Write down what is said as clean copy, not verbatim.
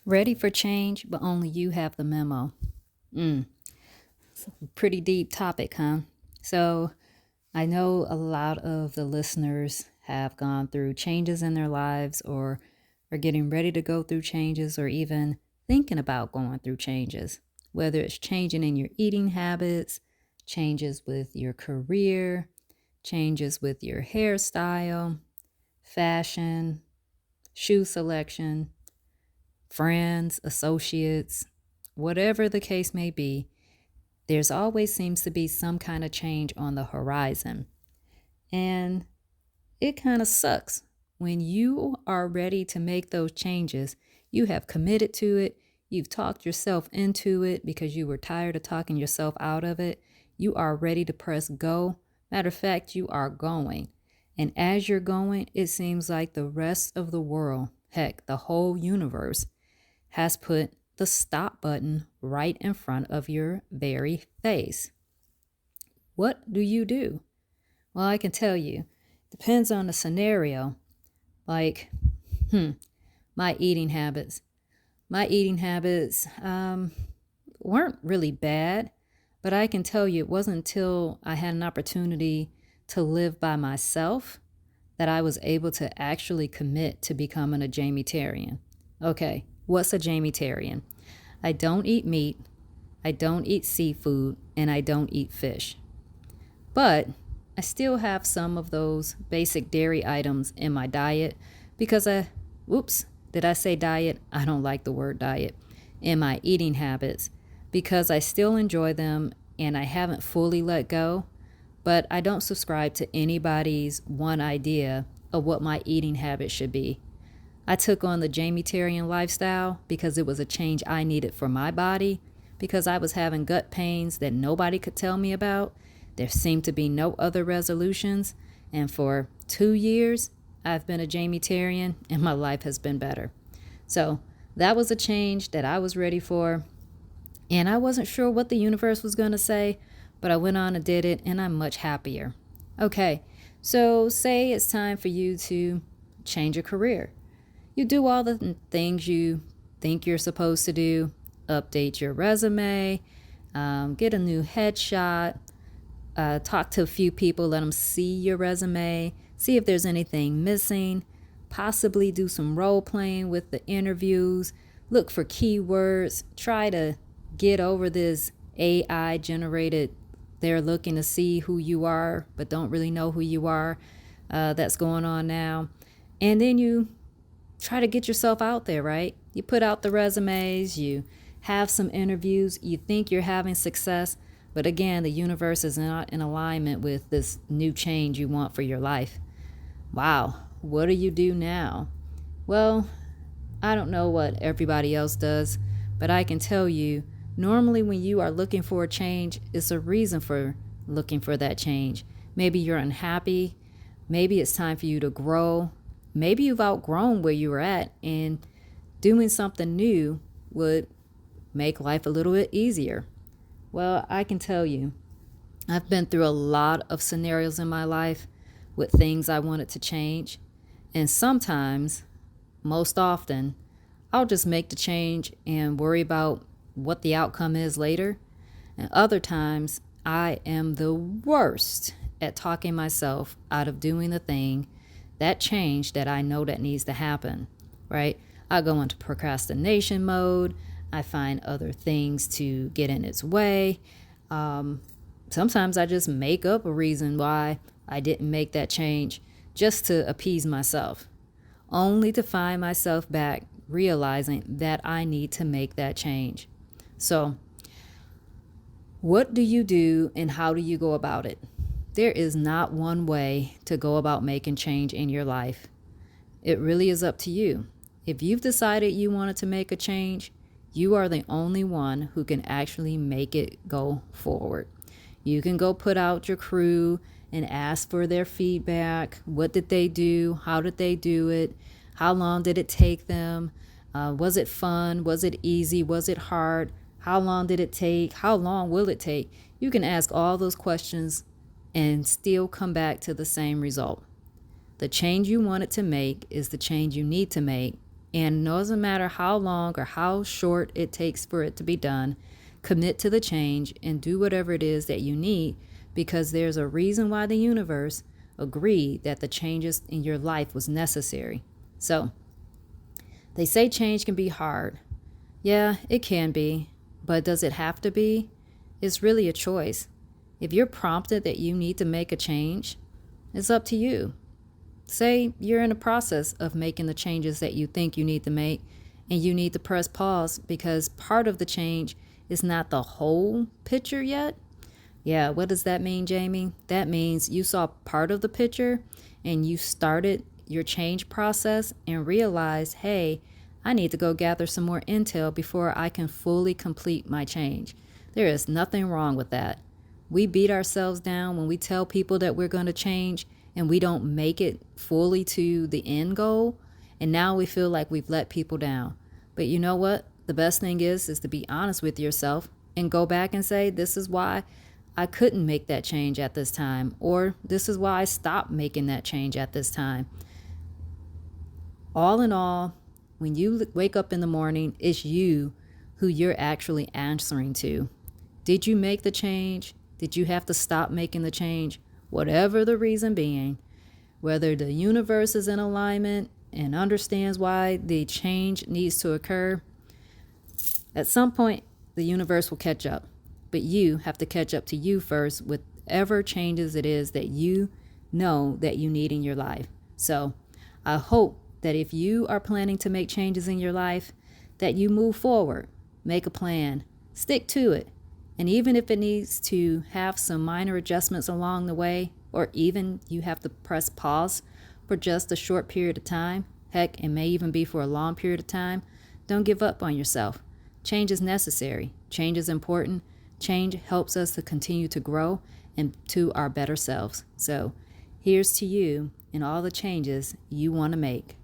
Ready for change, but only you have the memo. Mm, Pretty deep topic, huh? So, I know a lot of the listeners have gone through changes in their lives or are getting ready to go through changes or even thinking about going through changes, whether it's changing in your eating habits, changes with your career, changes with your hairstyle, fashion, shoe selection, friends, associates, whatever the case may be, there's always seems to be some kind of change on the horizon. And it kind of sucks. When you are ready to make those changes, you have committed to it, you've talked yourself into it because you were tired of talking yourself out of it. You are ready to press go. Matter of fact, you are going. And as you're going, it seems like the rest of the world, heck, the whole universe, has put the stop button right in front of your very face. What do you do? Well, I can tell you, depends on the scenario. Like, my eating habits. My eating habits weren't really bad, but I can tell you it wasn't until I had an opportunity to live by myself that I was able to actually commit to becoming a Jamie-tarian. Okay, what's a Jamie-tarian? I don't eat meat, I don't eat seafood, and I don't eat fish. But I still have some of those basic dairy items in my diet because whoops, did I say diet? I don't like the word diet. In my eating habits because I still enjoy them and I haven't fully let go, but I don't subscribe to anybody's one idea of what my eating habits should be. I took on the Jamie-tarian lifestyle because it was a change I needed for my body, because I was having gut pains that nobody could tell me about. There seemed to be no other resolutions, and for 2 years, I've been a Jamie-tarian, and my life has been better. So that was a change that I was ready for, and I wasn't sure what the universe was going to say, but I went on and did it, and I'm much happier. Okay, so say it's time for you to change your career. You do all the things you think you're supposed to do, update your resume, get a new headshot, talk to a few people, let them see your resume, see if there's anything missing, possibly do some role playing with the interviews, look for keywords, try to get over this AI generated, they're looking to see who you are, but don't really know who you are, that's going on now. And then you try to get yourself out there, right? You put out the resumes, you have some interviews, you think you're having success, but again, the universe is not in alignment with this new change you want for your life. Wow, what do you do now? Well, I don't know what everybody else does, but I can tell you, normally when you are looking for a change, it's a reason for looking for that change. Maybe you're unhappy, maybe it's time for you to grow, maybe you've outgrown where you were at, and doing something new would make life a little bit easier. Well, I can tell you, I've been through a lot of scenarios in my life with things I wanted to change. And sometimes, most often, I'll just make the change and worry about what the outcome is later. And other times, I am the worst at talking myself out of doing the thing, that change that I know that needs to happen, right? I go into procrastination mode. I find other things to get in its way. Sometimes I just make up a reason why I didn't make that change just to appease myself, only to find myself back realizing that I need to make that change. So, what do you do and how do you go about it? There is not one way to go about making change in your life. It really is up to you. If you've decided you wanted to make a change, you are the only one who can actually make it go forward. You can go put out your crew and ask for their feedback. What did they do? How did they do it? How long did it take them? Was it fun? Was it easy? Was it hard? How long did it take? How long will it take? You can ask all those questions and still come back to the same result. The change you wanted to make is the change you need to make, And it doesn't matter how long or how short it takes for it to be done, commit to the change and do whatever it is that you need, because there's a reason why the universe agreed that the changes in your life was necessary. So, they say change can be hard. Yeah, it can be, but does it have to be? It's really a choice. If you're prompted that you need to make a change, it's up to you. Say you're in the process of making the changes that you think you need to make, and you need to press pause because part of the change is not the whole picture yet. Yeah, what does that mean, Jamie? That means you saw part of the picture and you started your change process and realized, hey, I need to go gather some more intel before I can fully complete my change. There is nothing wrong with that. We beat ourselves down when we tell people that we're going to change and we don't make it fully to the end goal. And now we feel like we've let people down. But you know what? The best thing is to be honest with yourself and go back and say, this is why I couldn't make that change at this time, or this is why I stopped making that change at this time. All in all, when you wake up in the morning, it's you who you're actually answering to. Did you make the change? Did you have to stop making the change? Whatever the reason being, whether the universe is in alignment and understands why the change needs to occur, at some point, the universe will catch up. But you have to catch up to you first with whatever changes it is that you know that you need in your life. So I hope that if you are planning to make changes in your life, that you move forward, make a plan, stick to it. And even if it needs to have some minor adjustments along the way, or even you have to press pause for just a short period of time, heck, it may even be for a long period of time, don't give up on yourself. Change is necessary. Change is important. Change helps us to continue to grow and to our better selves. So here's to you and all the changes you want to make.